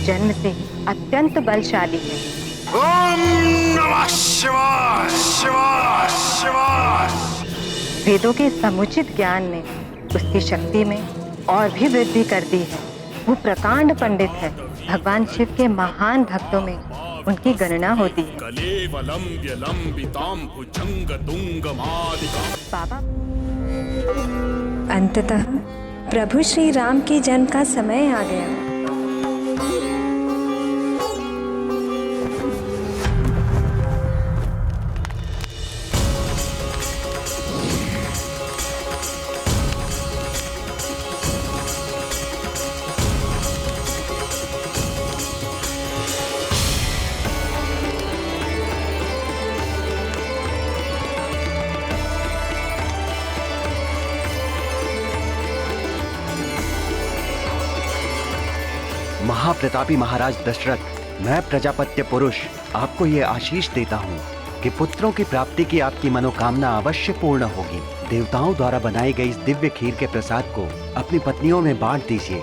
जन्म से अत्यंत बलशाली है। ओम नमः शिवाय शिवाय शिवाय। वेदों के समुचित ज्ञान ने उसकी शक्ति में और भी वृद्धि कर दी है। वो प्रकांड पंडित है। भगवान शिव के महान भक्तों में उनकी गणना होती है। बाबा, अंततः प्रभु श्री राम के जन्म का समय आ गया। महाप्रतापी महाराज दशरथ, मैं प्रजापत्य पुरुष आपको ये आशीष देता हूँ कि पुत्रों की प्राप्ति की आपकी मनोकामना अवश्य पूर्ण होगी। देवताओं द्वारा बनाई गई इस दिव्य खीर के प्रसाद को अपनी पत्नियों में बांट दीजिए।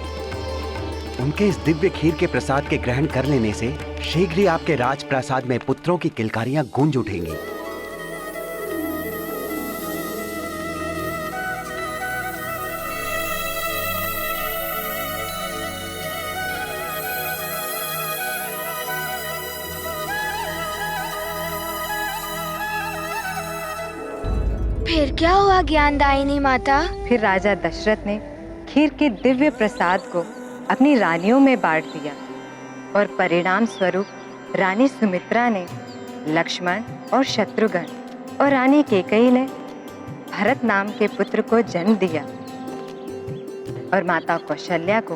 उनके इस दिव्य खीर के प्रसाद के ग्रहण कर लेने से शीघ्र ही आपके राजप्रासाद में पुत्रों की किलकारियां गूंज उठेंगी। फिर क्या हुआ ज्ञानदायिनी माता? फिर राजा दशरथ ने खीर के दिव्य प्रसाद को अपनी रानियों में बांट दिया और परिणाम स्वरूप रानी सुमित्रा ने लक्ष्मण और शत्रुघ्न और रानी केकई ने भरत नाम के पुत्र को जन्म दिया और माता कौशल्या को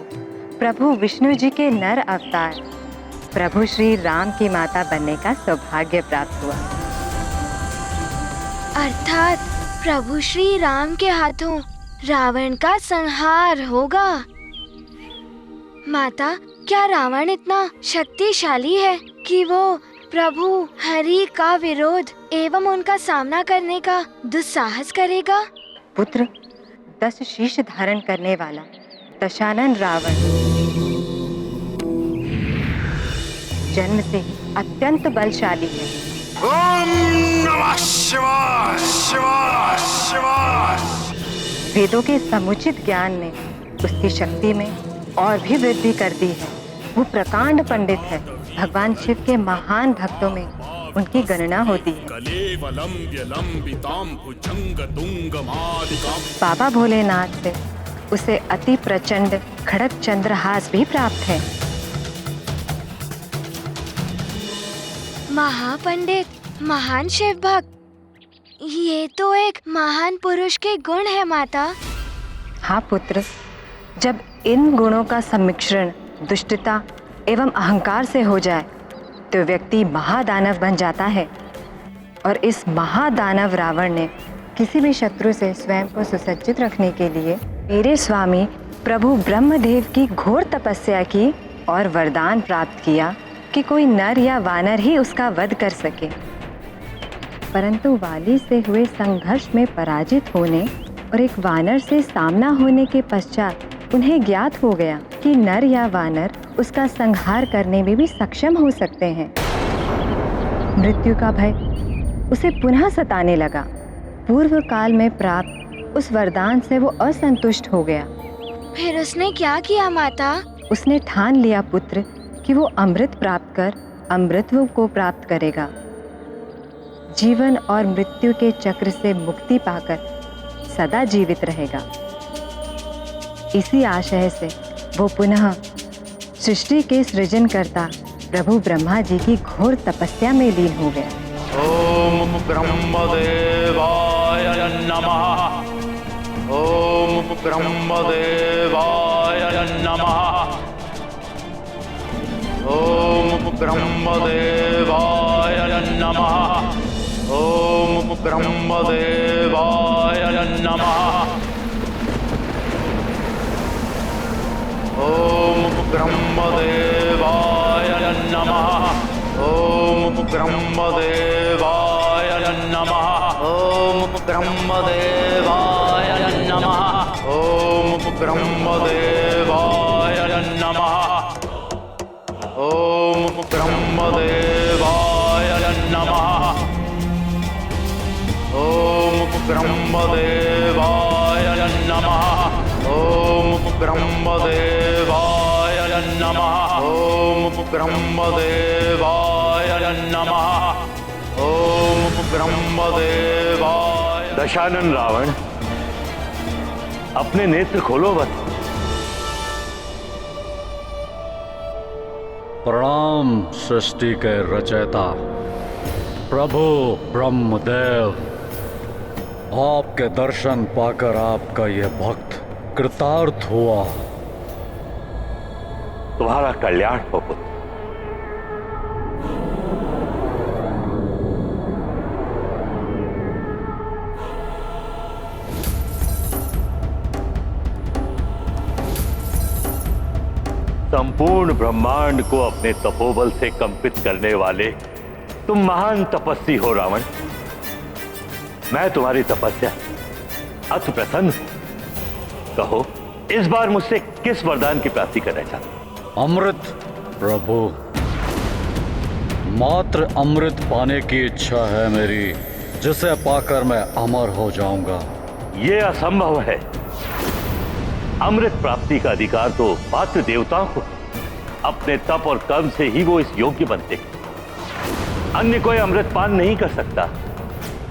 प्रभु विष्णु जी के नर अवतार प्रभु श्री राम की माता बनने का सौभाग्य प्राप्त हुआ। अर्थात प्रभु श्री राम के हाथों रावण का संहार होगा। माता, क्या रावण इतना शक्तिशाली है कि वो प्रभु हरि का विरोध एवं उनका सामना करने का दुस्साहस करेगा? पुत्र, 10 शीश धारण करने वाला दशानन रावण जन्म से अत्यंत बलशाली है। ओम नमः शिवाय शिवाय शिवाय। वेदों के समुचित ज्ञान ने उसकी शक्ति में और भी वृद्धि कर दी है। वो प्रकांड पंडित है। भगवान शिव के महान भक्तों में उनकी गणना होती है। बाबा भोलेनाथ से उसे अति प्रचंड खड़ग चंद्रहास भी प्राप्त है। महापंडित, महान शिव भक्त, ये तो एक महान पुरुष के गुण है माता। हाँ पुत्र, जब इन गुणों का सम्मिश्रण दुष्टता एवं अहंकार से हो जाए तो व्यक्ति महादानव बन जाता है। और इस महादानव रावण ने किसी भी शत्रु से स्वयं को सुसज्जित रखने के लिए मेरे स्वामी प्रभु ब्रह्मदेव की घोर तपस्या की और वरदान प्राप्त किया कि कोई नर या वानर ही उसका वध कर सके। परंतु वाली से हुए संघर्ष में पराजित होने और एक वानर से सामना होने के पश्चात उन्हें ज्ञात हो गया कि नर या वानर उसका संहार करने में भी सक्षम हो सकते हैं। मृत्यु का भय उसे पुनः सताने लगा। पूर्व काल में प्राप्त उस वरदान से वो असंतुष्ट हो गया। फिर उसने क्या किया माता? उसने ठान लिया पुत्र कि वो अमृत प्राप्त कर अमृतत्व को प्राप्त करेगा। जीवन और मृत्यु के चक्र से मुक्ति पाकर सदा जीवित रहेगा। इसी आशय से वो पुनः सृष्टि के सृजनकर्ता प्रभु ब्रह्मा जी की घोर तपस्या में लीन हो गया। ओम ब्रह्मदेवाय नमः। ओम ब्रह्मदेवाय नमः। ओम ब्रह्मदेवाय नमः। ओम ब्रह्मदेवाय नमः। ओम ब्रह्मदेवाय नमः। ओम ब्रह्मदेवाय नमः। ओम ब्रह्मदेवाय नमः। ओम ब्रह्मदेवाय नमः। ब्रह्मदेवाय नमः। ओम ब्रह्मदेवाय नमः। ओम ब्रह्मदेवाय नमः। ओम ब्रह्मदेवाय नमः। ओम ब्रह्मदेवाय। दशानन रावण, अपने नेत्र खोलो बस। प्रणाम सृष्टि के रचयिता प्रभु ब्रह्मदेव। आपके दर्शन पाकर आपका यह भक्त कृतार्थ हुआ। तुम्हारा कल्याण हो पुत्र। संपूर्ण ब्रह्मांड को अपने तपोबल से कंपित करने वाले तुम महान तपस्वी हो रावण। मैं तुम्हारी तपस्या अति प्रसन्न हूं। कहो, इस बार मुझसे किस वरदान की प्राप्ति करना चाहते? अमृत प्रभु, मात्र अमृत पाने की इच्छा है मेरी, जिसे पाकर मैं अमर हो जाऊंगा। यह असंभव है। अमृत प्राप्ति का अधिकार तो मात्र देवताओं को। अपने तप और कर्म से ही वो इस योग्य बनते हैं। अन्य कोई अमृत पान नहीं कर सकता।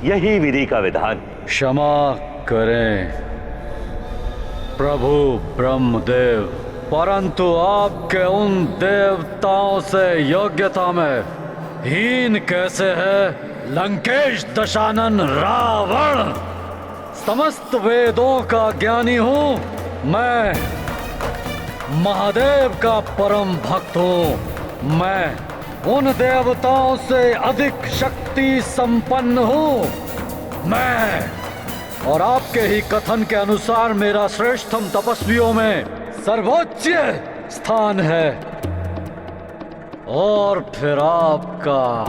यही विधि का विधान। क्षमा करें प्रभु ब्रह्मदेव, परंतु आपके उन देवताओं से योग्यता में हीन कैसे है लंकेश दशानन रावण। समस्त वेदों का ज्ञानी हूं मैं, महादेव का परम भक्त हूं मैं, उन देवताओं से अधिक शक्ति संपन्न हूं मैं, और आपके ही कथन के अनुसार मेरा श्रेष्ठतम तपस्वियों में सर्वोच्च स्थान है। और फिर आपका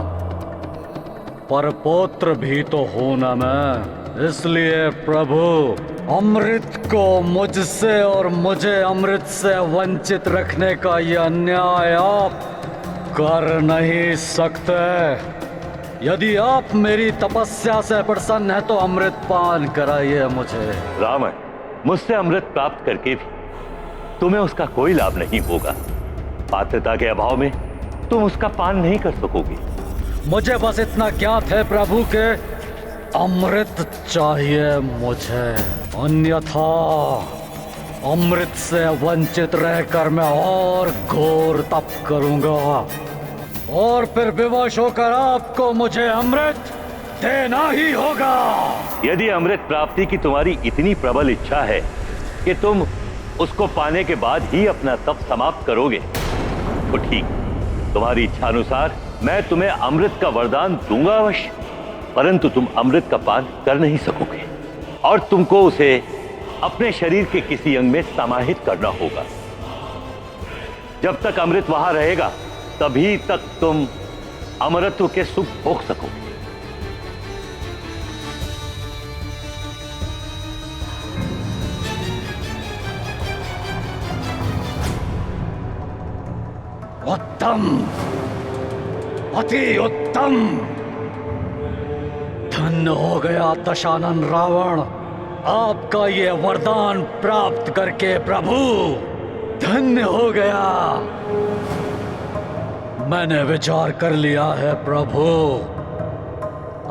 परपौत्र भी तो हूं ना मैं। इसलिए प्रभु, अमृत को मुझसे और मुझे अमृत से वंचित रखने का यह अन्याय आप कर नहीं सकते। यदि आप मेरी तपस्या से प्रसन्न हैं तो अमृत पान कराइए मुझे। रावण, मुझसे अमृत प्राप्त करके भी तुम्हें उसका कोई लाभ नहीं होगा। पात्रता के अभाव में तुम उसका पान नहीं कर सकोगे। मुझे बस इतना ज्ञात है प्रभु के अमृत चाहिए मुझे, अन्यथा अमृत से वंचित रहकर मैं और घोर तप करूंगा और फिर विवश होकर आपको मुझे अमृत देना ही होगा। यदि अमृत प्राप्ति की तुम्हारी इतनी प्रबल इच्छा है कि तुम उसको पाने के बाद ही अपना तप समाप्त करोगे, तो ठीक, तुम्हारी इच्छा अनुसार मैं तुम्हें अमृत का वरदान दूंगा अवश्य, परंतु तुम अमृत का पान कर नहीं सकोगे और तुमको उसे अपने शरीर के किसी अंग में समाहित करना होगा। जब तक अमृत वहां रहेगा तभी तक तुम अमरत्व के सुख भोग सकोगे। उत्तम, अति उत्तम। धन्य हो गया दशानन रावण, आपका ये वरदान प्राप्त करके प्रभु धन्य हो गया। मैंने विचार कर लिया है प्रभु,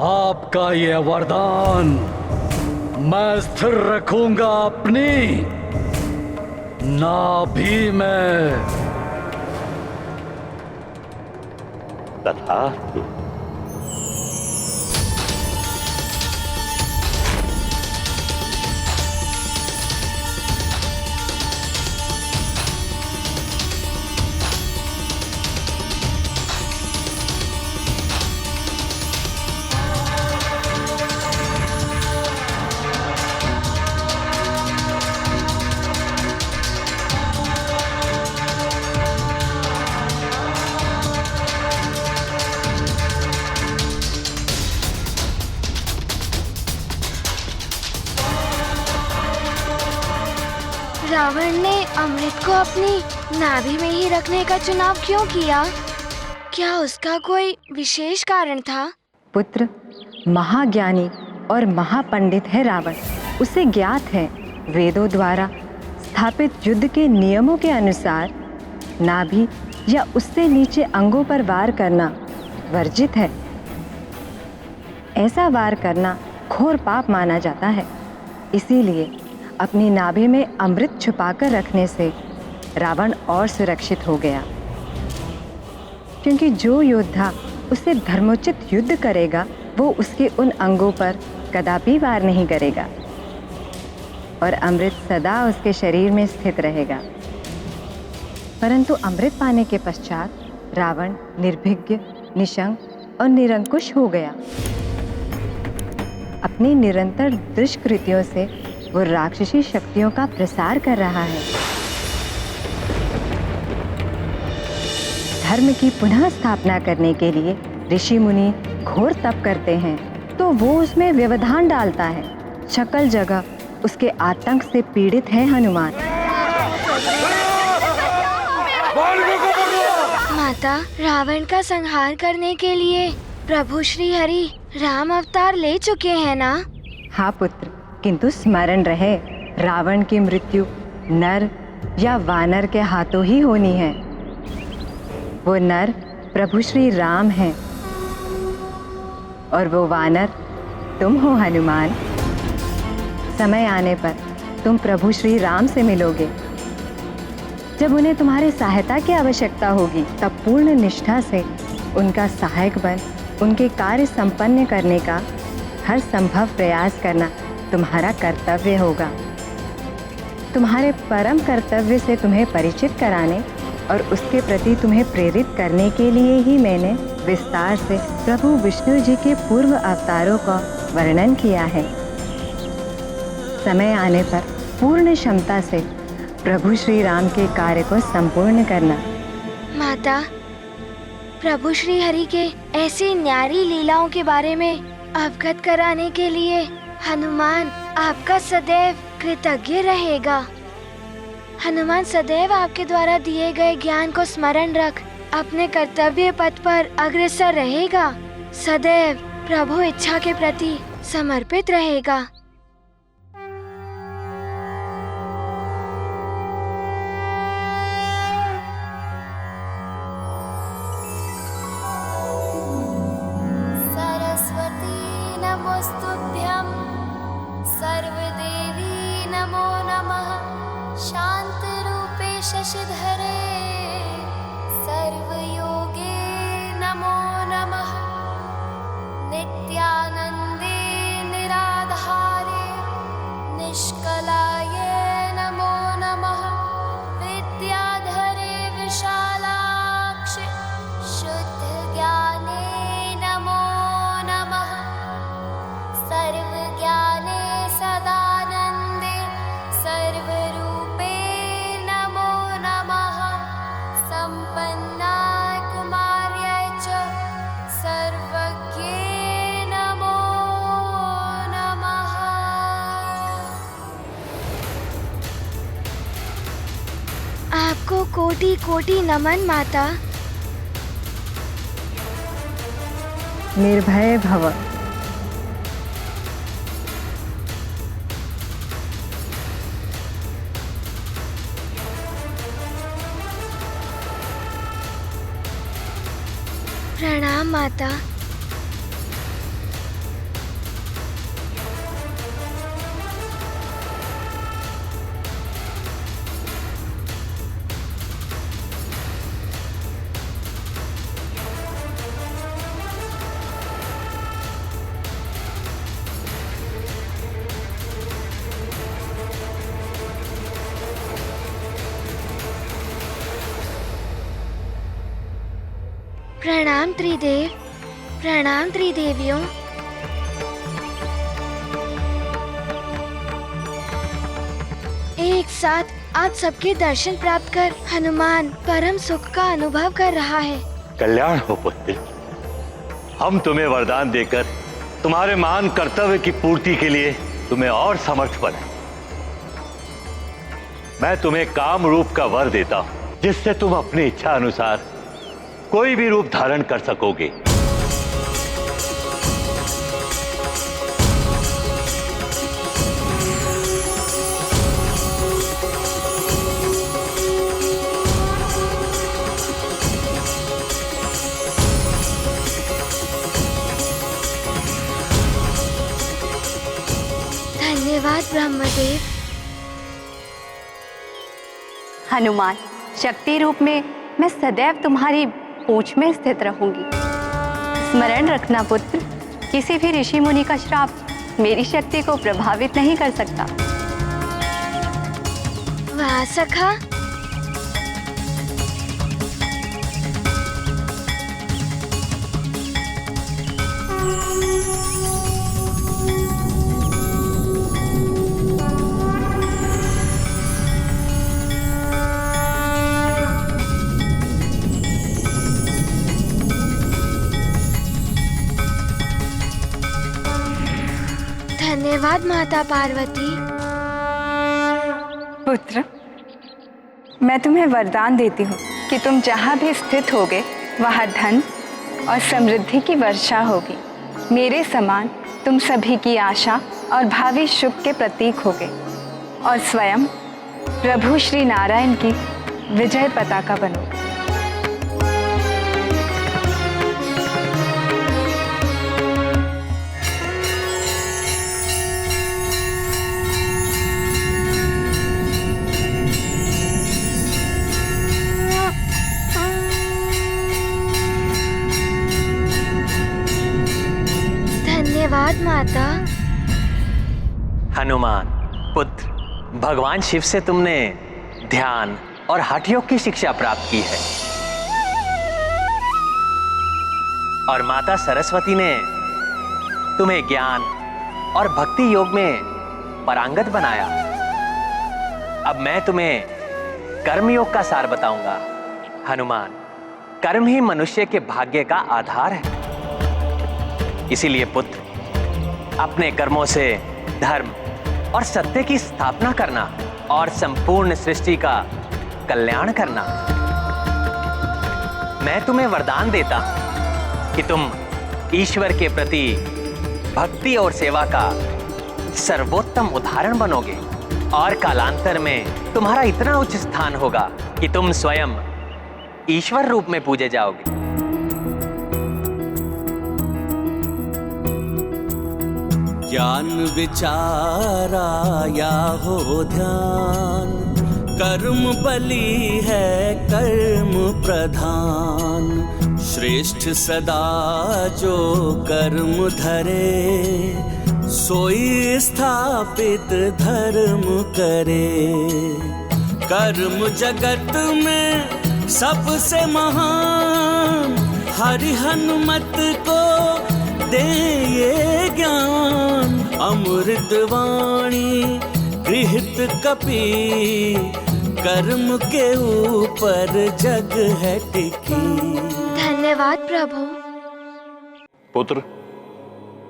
आपका ये वरदान मैं स्थिर रखूंगा अपनी नाभि में। तथास्तु। रावण ने अमृत को अपनी नाभि में ही रखने का चुनाव क्यों किया? क्या उसका कोई विशेष कारण था? पुत्र, महाज्ञानी और महापंडित है रावण। उसे ज्ञात है वेदों द्वारा स्थापित युद्ध के नियमों के अनुसार नाभि या उससे नीचे अंगों पर वार करना वर्जित है। ऐसा वार करना घोर पाप माना जाता है। इसीलिए अपनी नाभि में अमृत छुपाकर रखने से रावण और सुरक्षित हो गया, क्योंकि जो योद्धा उससे धर्मोचित युद्ध करेगा वो उसके उन अंगों पर कदापि वार नहीं करेगा और अमृत सदा उसके शरीर में स्थित रहेगा। परंतु अमृत पाने के पश्चात रावण निर्भीज्ञ, निशंक और निरंकुश हो गया। अपनी निरंतर दुष्कृत्यों से वो राक्षसी शक्तियों का प्रसार कर रहा है। धर्म की पुनः स्थापना करने के लिए ऋषि मुनि घोर तप करते हैं, तो वो उसमें व्यवधान डालता है। सकल जगह उसके आतंक से पीड़ित है हनुमान। माता, रावण का संहार करने के लिए प्रभु श्री हरि राम अवतार ले चुके हैं ना? हाँ पुत्र, किंतु स्मरण रहे, रावण की मृत्यु नर या वानर के हाथों ही होनी है। वो नर प्रभु श्री राम हैं और वो वानर तुम हो हनुमान। समय आने पर तुम प्रभु श्री राम से मिलोगे। जब उन्हें तुम्हारी सहायता की आवश्यकता होगी, तब पूर्ण निष्ठा से उनका सहायक बन उनके कार्य संपन्न करने का हर संभव प्रयास करना तुम्हारा कर्तव्य होगा। तुम्हारे परम कर्तव्य से तुम्हें परिचित कराने और उसके प्रति तुम्हें प्रेरित करने के लिए ही मैंने विस्तार से प्रभु विष्णु जी के पूर्व अवतारों का वर्णन किया है। समय आने पर पूर्ण क्षमता से प्रभु श्री राम के कार्य को संपूर्ण करना। माता, प्रभु श्री हरि के ऐसी न्यारी लीलाओं के बारे में अवगत कराने के लिए हनुमान आपका सदैव कृतज्ञ रहेगा। हनुमान सदैव आपके द्वारा दिए गए ज्ञान को स्मरण रख अपने कर्तव्य पथ पर अग्रसर रहेगा। सदैव प्रभु इच्छा के प्रति समर्पित रहेगा। सरस्वती नमोस्तुभ्यं, सर्वदेवी नमो नमः, शान्तरूपे शशिधरे सर्वयोगे नमो नमः, नित्यानन्दे निराधारे निष्कलाय नमो नमः, विद्याधरे विशालाक्षि शुद्धज्ञाने नमो नमः, सर्वज्ञाने सदानन्दे सर्वरूपे नमो नमः, सम्पन्नाय कुमार्याय च सर्वज्ञे नमो नमः। आपको कोटि कोटि नमन माता। निर्भय भव। प्रणाम माता। प्रणाम त्रिदेव, प्रणाम त्रिदेवियों। एक साथ आप सबके दर्शन प्राप्त कर हनुमान परम सुख का अनुभव कर रहा है। कल्याण हो पुत्र। हम तुम्हें वरदान देकर तुम्हारे महान कर्तव्य की पूर्ति के लिए तुम्हें और समर्थ बनाए। मैं तुम्हें काम रूप का वर देता हूं, जिससे तुम अपनी इच्छा अनुसार कोई भी रूप धारण कर सकोगे। धन्यवाद ब्रह्मदेव। हनुमान, शक्ति रूप में मैं सदैव तुम्हारी पूंछ में स्थित रहूंगी। स्मरण रखना पुत्र, किसी भी ऋषि मुनि का श्राप मेरी शक्ति को प्रभावित नहीं कर सकता। वाह सखा, धन्यवाद माता पार्वती। पुत्र, मैं तुम्हें वरदान देती हूँ कि तुम जहाँ भी स्थित होगे वहाँ धन और समृद्धि की वर्षा होगी। मेरे समान तुम सभी की आशा और भावी शुभ के प्रतीक होगे और स्वयं प्रभु श्री नारायण की विजय पताका बनोगे। धन्यवाद माता। हनुमान पुत्र, भगवान शिव से तुमने ध्यान और हठ योग की शिक्षा प्राप्त की है और माता सरस्वती ने तुम्हें ज्ञान और भक्ति योग में पारंगत बनाया। अब मैं तुम्हें कर्म योग का सार बताऊंगा। हनुमान, कर्म ही मनुष्य के भाग्य का आधार है। इसीलिए पुत्र, अपने कर्मों से धर्म और सत्य की स्थापना करना और संपूर्ण सृष्टि का कल्याण करना। मैं तुम्हें वरदान देता हूं कि तुम ईश्वर के प्रति भक्ति और सेवा का सर्वोत्तम उदाहरण बनोगे और कालांतर में तुम्हारा इतना उच्च स्थान होगा कि तुम स्वयं ईश्वर रूप में पूजे जाओगे। ज्ञान विचारा या हो ध्यान, कर्म बलि है कर्म प्रधान। श्रेष्ठ सदा जो कर्म धरे, सोई स्थापित धर्म करे। कर्म जगत में सबसे महान, हरि हनुमत को दे ये ज्ञान। अमृत वाणी गृहित कपि, कर्म के ऊपर जग है टिकी। धन्यवाद प्रभु। पुत्र,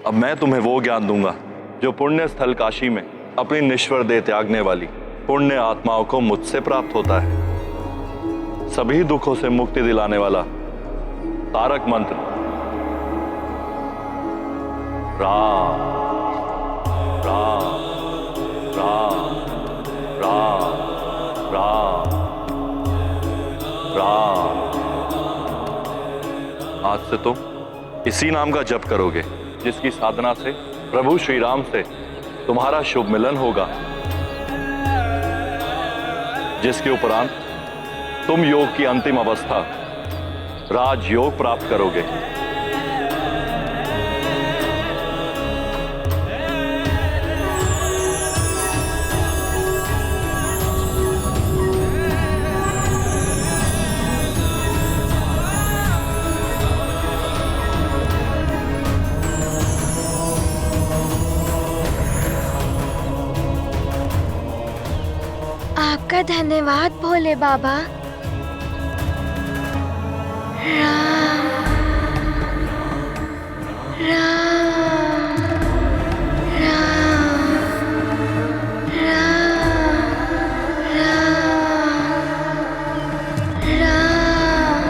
अब मैं तुम्हें वो ज्ञान दूंगा जो पुण्य स्थल काशी में अपनी निश्वर देह त्यागने वाली पुण्य आत्माओं को मुझसे प्राप्त होता है। सभी दुखों से मुक्ति दिलाने वाला तारक मंत्र राम राम राम राम राम राम। आज से तुम इसी नाम का जप करोगे, जिसकी साधना से प्रभु श्री राम से तुम्हारा शुभ मिलन होगा, जिसके उपरांत तुम योग की अंतिम अवस्था राजयोग प्राप्त करोगे। आपका धन्यवाद भोले बाबा। राम राम राम राम राम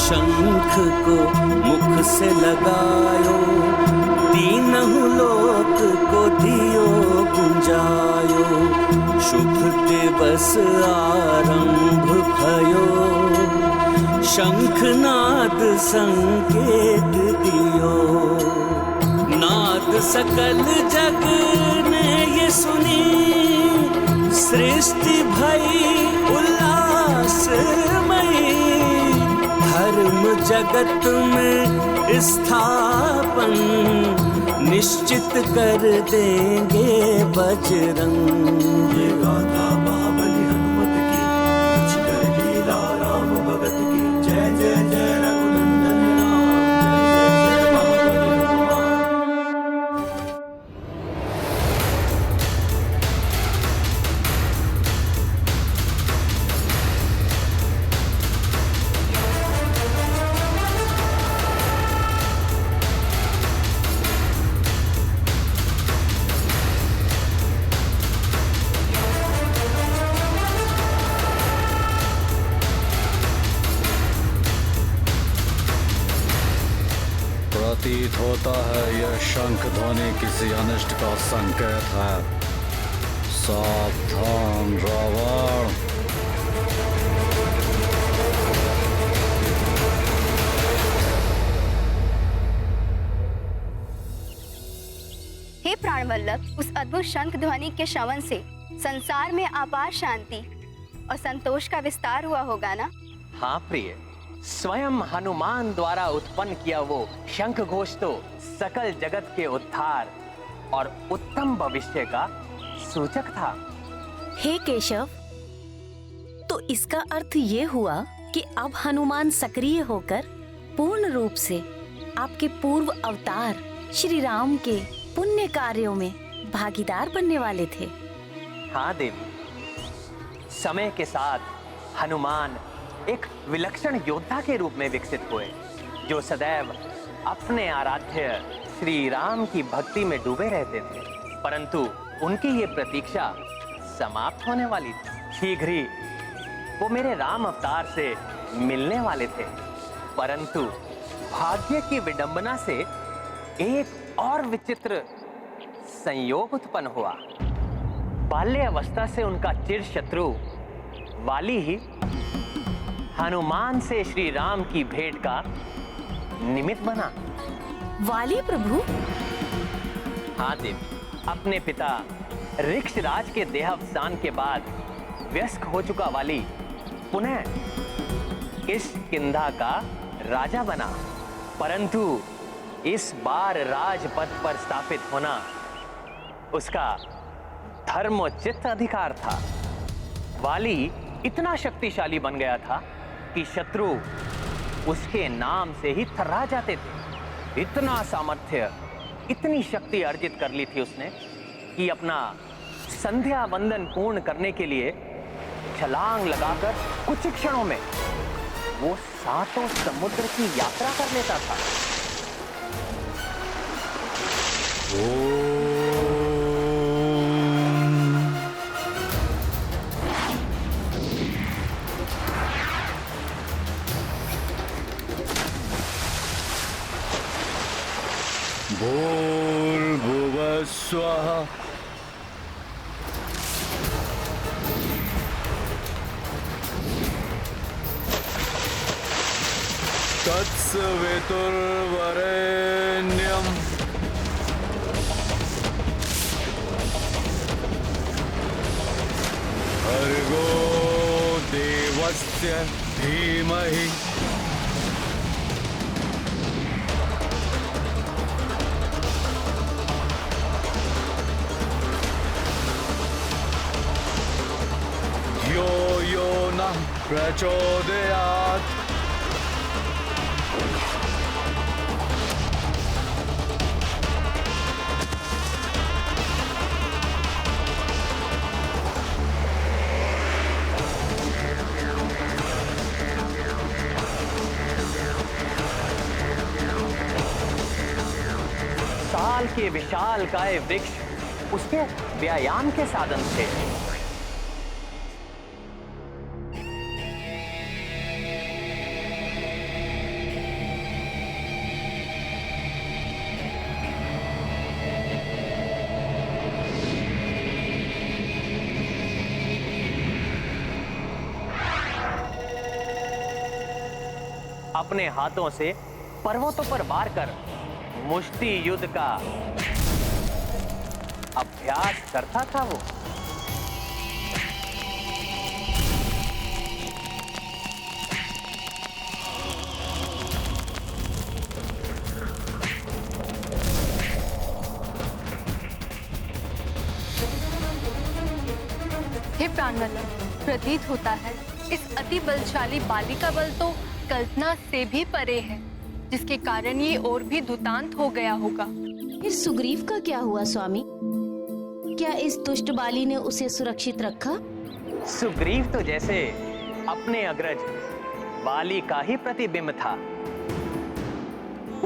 शंख को मुख से लगायो, तीनहु लोक को दियो गुंजायो। शुभ दिवस आरंभ भयो, शंखनाद संकेत दियो। नाद सकल जग ने ये सुनी, सृष्टि भई उल्लासमयी। धर्म जगत में स्थापन निश्चित कर देंगे बजरंग। ये गाथा महाबली हनुमत की, कुछ कर लीला राम भगत की। जय जय जय रघुनंदन राम, जय जय जय महाबली हनुमान। प्रतीत होता है यह शंख ध्वनि किसी अनिष्ट का संकेत है। सावधान रावण। हे प्राणवल्लभ, उस अद्भुत शंख ध्वनि के श्रवण से संसार में अपार शांति और संतोष का विस्तार हुआ होगा ना? हाँ प्रिय, स्वयं हनुमान द्वारा उत्पन्न किया वो शंख घोष तो सकल जगत के उद्धार और उत्तम भविष्य का सूचक था। हे केशव, तो इसका अर्थ ये हुआ कि अब हनुमान सक्रिय होकर पूर्ण रूप से आपके पूर्व अवतार श्री राम के पुण्य कार्यों में भागीदार बनने वाले थे। हाँ देवी, समय के साथ हनुमान एक विलक्षण योद्धा के रूप में विकसित हुए, जो सदैव अपने आराध्य श्री राम की भक्ति में डूबे रहते थे। परंतु उनकी ये प्रतीक्षा समाप्त होने वाली थी। शीघ्र ही वो मेरे राम अवतार से मिलने वाले थे। परंतु भाग्य की विडंबना से एक और विचित्र संयोग उत्पन्न हुआ। बाल्य अवस्था से उनका चिर शत्रु वाली ही हनुमान से श्री राम की भेंट का निमित्त बना। वाली प्रभु? हाँ देवी, अपने पिता ऋक्षराज के देहावसान के बाद व्यस्क हो चुका वाली पुनः इस किंधा का राजा बना। परंतु इस बार राजपद पर स्थापित होना उसका धर्मोचित अधिकार था। वाली इतना शक्तिशाली बन गया था कि शत्रु उसके नाम से ही थर्रा जाते थे। इतना सामर्थ्य, इतनी शक्ति अर्जित कर ली थी उसने कि अपना संध्या वंदन पूर्ण करने के लिए छलांग लगाकर कुछ क्षणों में वो 7 समुद्र की यात्रा कर लेता था। भूर्भुवः स्वः। तत्सवितुर्वरेण्यम्। भर्गो देवस्य धीमहि। यो यो नः प्रचोदयात्। साल के विशाल काय वृक्ष उसके व्यायाम के साधन थे। अपने हाथों से पर्वतों पर वार कर मुष्टि युद्ध का अभ्यास करता था वो। हे प्राणवल्लभ, प्रतीत होता है इस अति बलशाली बाली का बल तो कल्पना से भी परे है, जिसके कारण ये और भी दुतांत हो गया होगा। फिर सुग्रीव का क्या हुआ स्वामी? क्या इस दुष्ट बाली ने उसे सुरक्षित रखा? सुग्रीव तो जैसे अपने अग्रज बाली का ही प्रतिबिंब था,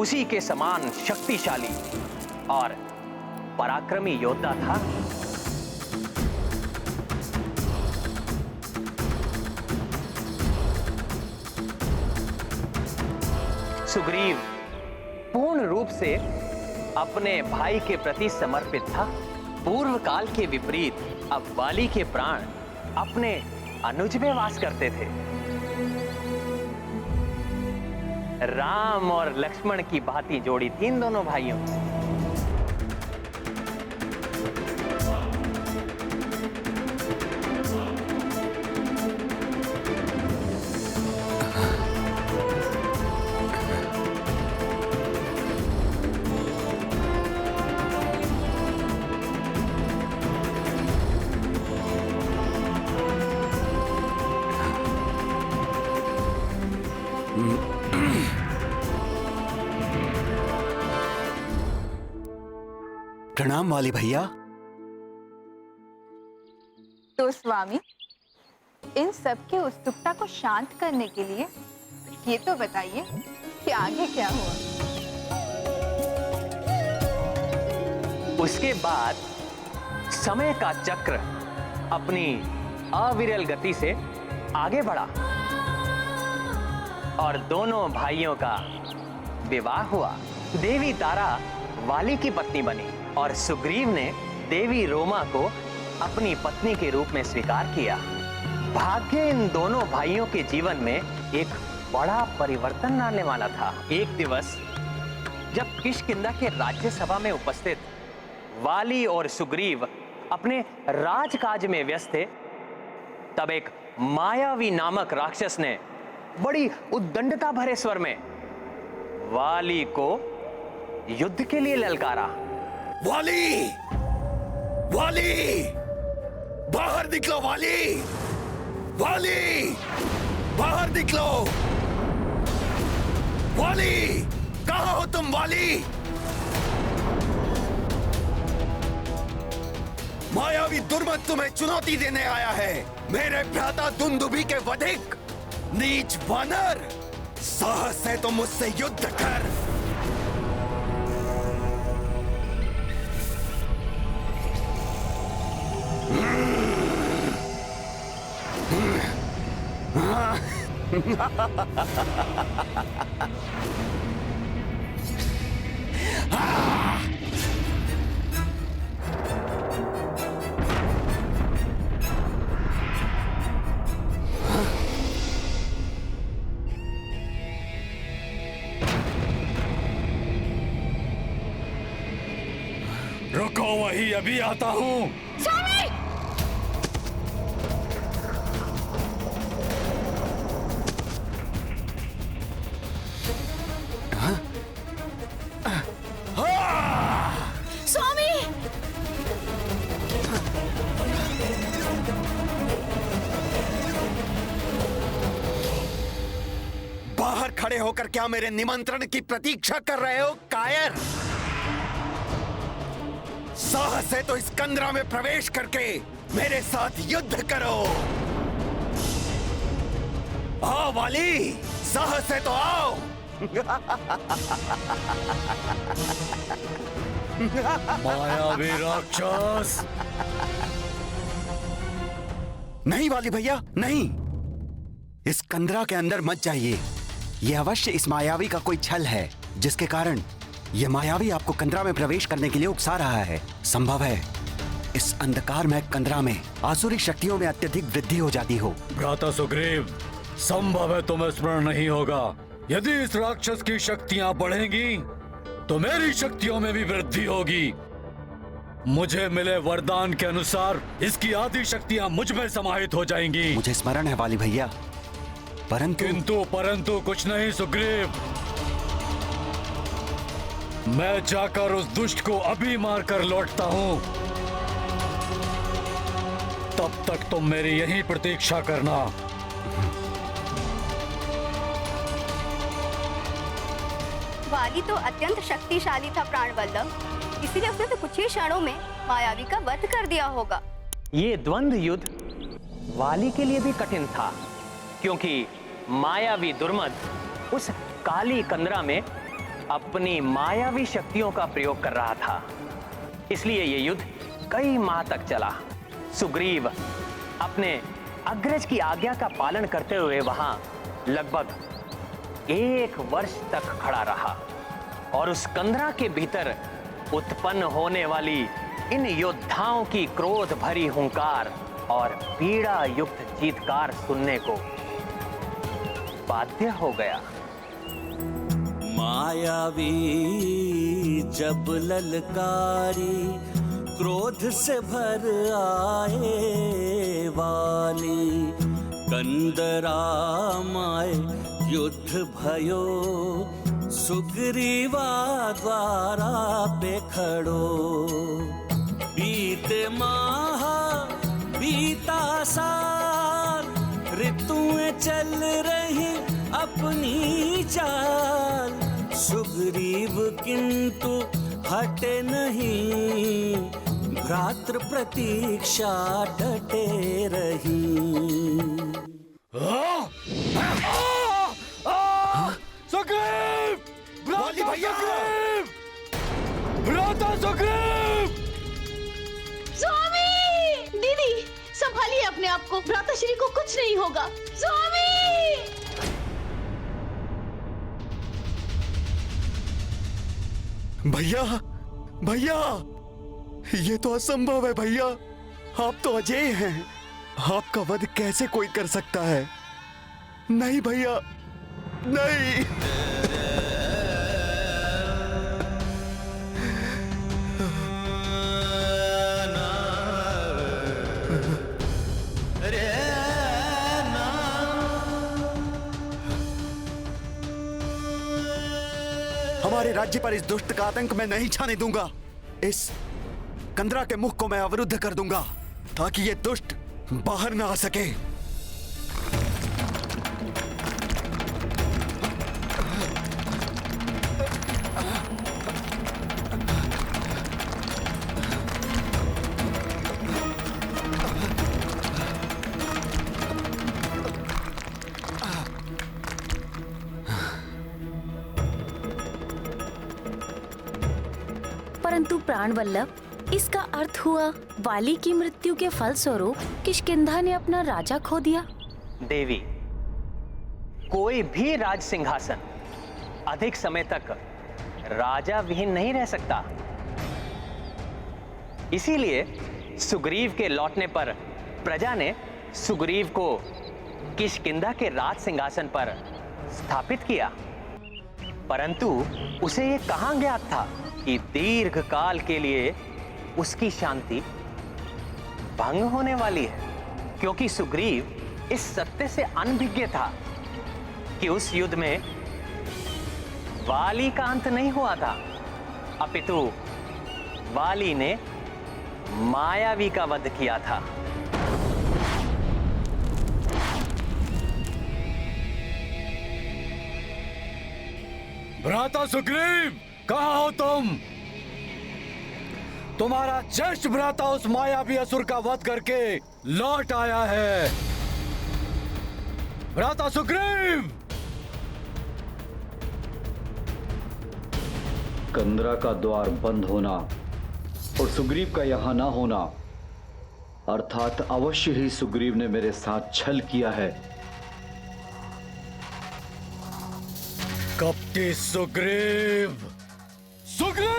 उसी के समान शक्तिशाली और पराक्रमी योद्धा था। सुग्रीव पूर्ण रूप से अपने भाई के प्रति समर्पित था। पूर्व काल के विपरीत अब बाली के प्राण अपने अनुज में वास करते थे। राम और लक्ष्मण की भांति जोड़ी थी इन दोनों भाइयों की। प्रणाम वाली भैया। तो स्वामी, इन सब की उत्सुकता को शांत करने के लिए ये तो बताइए कि आगे क्या हुआ। उसके बाद समय का चक्र अपनी अविरल गति से आगे बढ़ा और दोनों भाइयों का विवाह हुआ। देवी तारा वाली की पत्नी बनी और सुग्रीव ने देवी रोमा को अपनी पत्नी के रूप में स्वीकार किया। भाग्य इन दोनों भाइयों के जीवन में एक बड़ा परिवर्तन लाने वाला था। एक दिवस जब किष्किंधा के राज्यसभा में उपस्थित वाली और सुग्रीव अपने राजकाज में व्यस्त थे, तब एक मायावी नामक राक्षस ने बड़ी उद्दंडता भरे स्वर में वाली को युद्ध के लिए ललकारा। वाली! वाली! बाहर निकलो वाली! वाली! बाहर निकलो! वाली! कहाँ हो तुम वाली? मायावी दुर्मत तुम्हें चुनौती देने आया है। मेरे भ्राता दुंदुभी के वधिक नीच वानर, साहस है तो मुझसे युद्ध कर। रुको, वही अभी आता हूँ। बाहर खड़े होकर क्या मेरे निमंत्रण की प्रतीक्षा कर रहे हो कायर? साहस है तो इस कंदरा में प्रवेश करके मेरे साथ युद्ध करो। आओ वाली, साहस है तो आओ। मायावी राक्षस! नहीं वाली भैया, नहीं। इस कंदरा के अंदर मत जाइए। यह अवश्य इस मायावी का कोई छल है, जिसके कारण यह मायावी आपको कंदरा में प्रवेश करने के लिए उकसा रहा है। संभव है इस अंधकारमय कंदरा में आसुरी शक्तियों में अत्यधिक वृद्धि हो जाती हो। भ्राता सुग्रीव, संभव है तुम्हें स्मरण नहीं होगा यदि इस राक्षस की शक्तियां बढ़ेंगी तो मेरी शक्तियों में भी वृद्धि होगी। मुझे मिले वरदान के अनुसार इसकी आदि शक्तियां मुझ में समाहित हो जाएंगी। मुझे स्मरण है वाली भैया, परंतु कुछ नहीं सुग्रीव। मैं जाकर उस दुष्ट को अभी मारकर लौटता हूं। तब तक तुम मेरी यहीं प्रतीक्षा करना। वाली तो अत्यंत शक्तिशाली था प्राणवल्लभ, इसीलिए उसने तो कुछ ही क्षणों में मायावी का वध कर दिया होगा। ये द्वंद्व युद्ध वाली के लिए भी कठिन था, क्योंकि मायावी दुर्मद उस काली कंदरा में अपनी मायावी शक्तियों का प्रयोग कर रहा था। इसलिए ये युद्ध कई माह तक चला। सुग्रीव अपने अग्रज की आज्ञा का पालन करते हुए वहां लगभग 1 वर्ष तक खड़ा रहा और उस कंदरा के भीतर उत्पन्न होने वाली इन योद्धाओं की क्रोध भरी हुंकार और पीड़ा युक्त चीत्कार सुनने को बाध्य हो गया। मायावी जब ललकारी क्रोध से भर आए वाली, कंदरा माए युद्ध भयो सुग्रीवा द्वारा पे खड़ो। बीते माह बीता साल, ऋतुएं चल रही अपनी चाल। सुग्रीव किंतु हटे नहीं, भ्रातृ प्रतीक्षा डटे रही। सुग्रीव! भ्राता सुग्रीव! भ्राता सुग्रीव! स्वामी! दीदी संभालिए अपने आप को, भ्राताश्री को कुछ नहीं होगा। स्वामी! भैया भैया, ये तो असंभव है भैया। आप तो अजय हैं, आपका वध कैसे कोई कर सकता है? नहीं भैया, नहीं। हमारे राज्य पर इस दुष्ट का आतंक मैं नहीं छाने दूंगा। इस कंदरा के मुख को मैं अवरुद्ध कर दूंगा ताकि ये दुष्ट बाहर ना आ सके। परंतु प्राणवल्लभ, इसका अर्थ हुआ वाली की मृत्यु के फल स्वरूप किष्किंधा ने अपना राजा खो दिया। देवी, कोई भी राज सिंहासन अधिक समय तक राजा विहीन नहीं रह सकता। इसीलिए सुग्रीव के लौटने पर प्रजा ने सुग्रीव को किष्किंधा के राज सिंहासन पर स्थापित किया। परंतु उसे ये कहां ज्ञात था कि दीर्घ काल के लिए उसकी शांति भंग होने वाली है, क्योंकि सुग्रीव इस सत्य से अनभिज्ञ था कि उस युद्ध में वाली का अंत नहीं हुआ था, अपितु वाली ने मायावी का वध किया था। भ्राता सुग्रीव, कहाँ हो तुम? तुम्हारा ज्येष्ठ भ्राता उस मायावी असुर का वध करके लौट आया है। भ्राता सुग्रीव! कंदरा का द्वार बंद होना और सुग्रीव का यहां ना होना, अर्थात अवश्य ही सुग्रीव ने मेरे साथ छल किया है। कपटी सुग्रीव! सुग्रीव!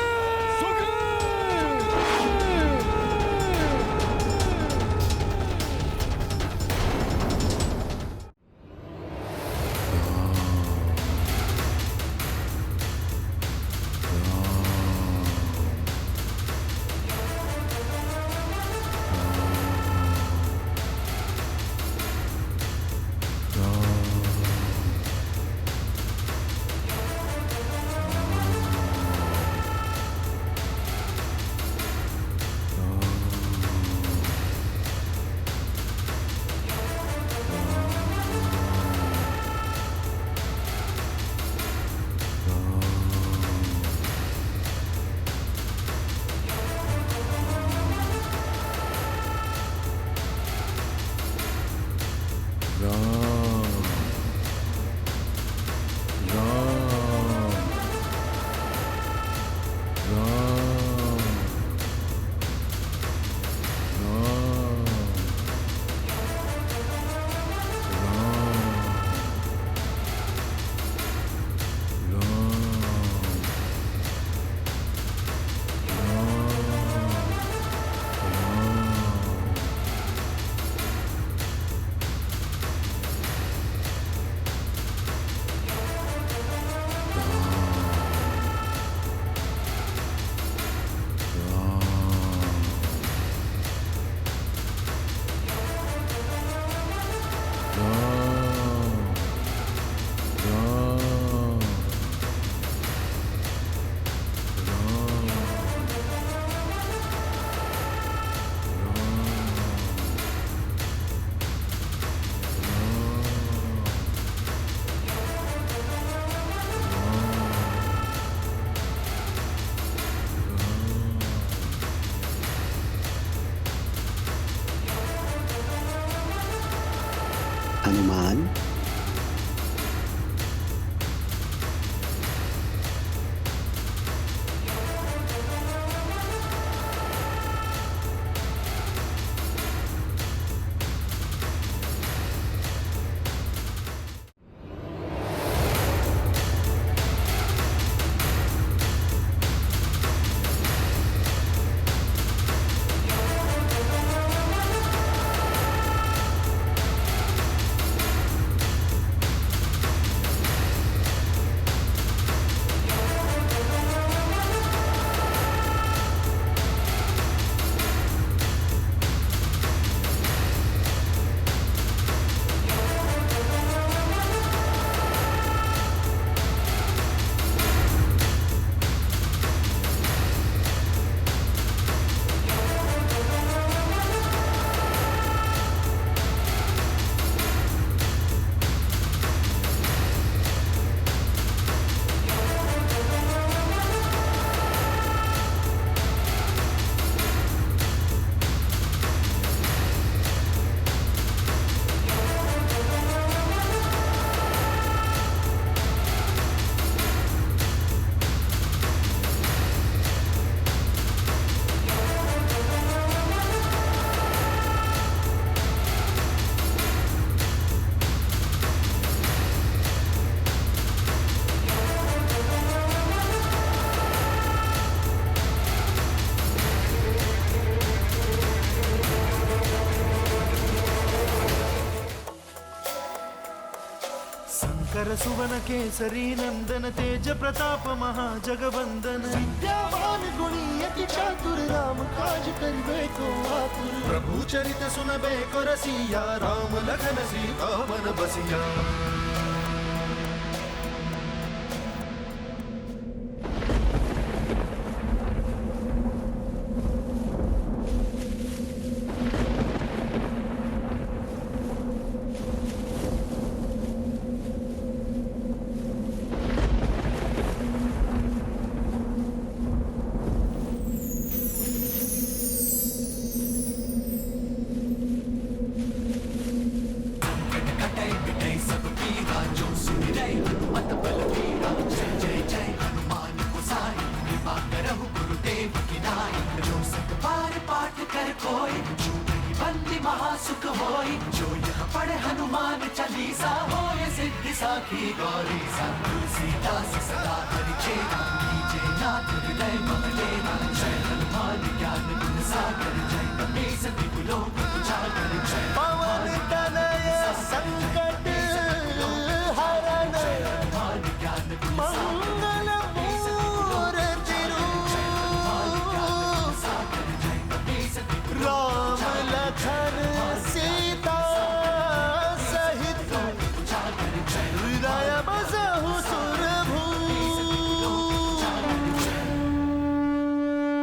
दिवाकर सुवन केसरी नंदन तेज प्रताप महाजगवंदन विद्यावान गुणी अति चातुर राम काज करिबे को आतुर प्रभु चरित सुनबे को रसिया राम लखन सीता मन बसिया।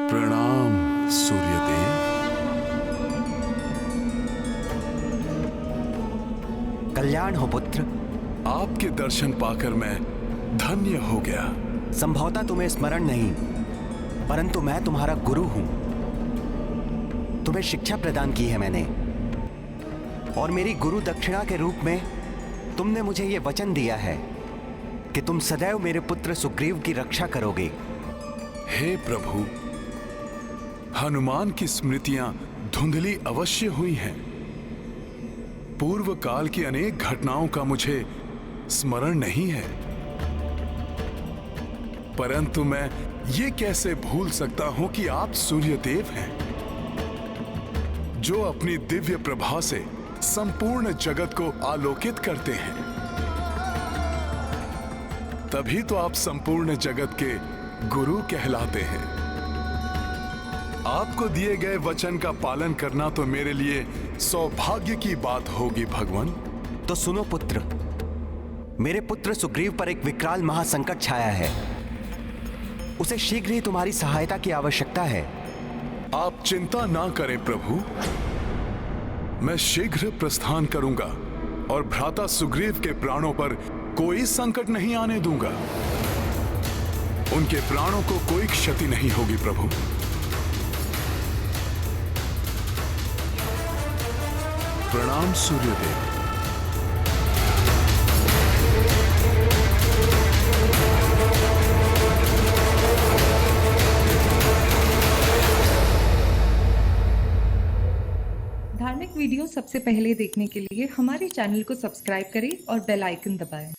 प्रणाम सूर्यदेव। कल्याण हो पुत्र। आपके दर्शन पाकर मैं धन्य हो गया। संभवतः तुम्हें स्मरण नहीं, परंतु मैं तुम्हारा गुरु हूं। तुम्हें शिक्षा प्रदान की है मैंने, और मेरी गुरु दक्षिणा के रूप में तुमने मुझे यह वचन दिया है कि तुम सदैव मेरे पुत्र सुग्रीव की रक्षा करोगे। हे प्रभु, हनुमान की स्मृतियां धुंधली अवश्य हुई हैं। पूर्व काल की अनेक घटनाओं का मुझे स्मरण नहीं है, परंतु मैं ये कैसे भूल सकता हूं कि आप सूर्यदेव हैं, जो अपनी दिव्य प्रभा से संपूर्ण जगत को आलोकित करते हैं। तभी तो आप संपूर्ण जगत के गुरु कहलाते हैं। आपको दिए गए वचन का पालन करना तो मेरे लिए सौभाग्य की बात होगी भगवान। तो सुनो पुत्र, मेरे पुत्र सुग्रीव पर एक विकराल महासंकट छाया है। उसे शीघ्र ही तुम्हारी सहायता की आवश्यकता है। आप चिंता ना करें प्रभु, मैं शीघ्र प्रस्थान करूंगा और भ्राता सुग्रीव के प्राणों पर कोई संकट नहीं आने दूंगा। उनके प्राणों को कोई क्षति नहीं होगी प्रभु। प्रणाम सूर्यदेव। धार्मिक वीडियो सबसे पहले देखने के लिए हमारे चैनल को सब्सक्राइब करें और बेल आइकन दबाएं।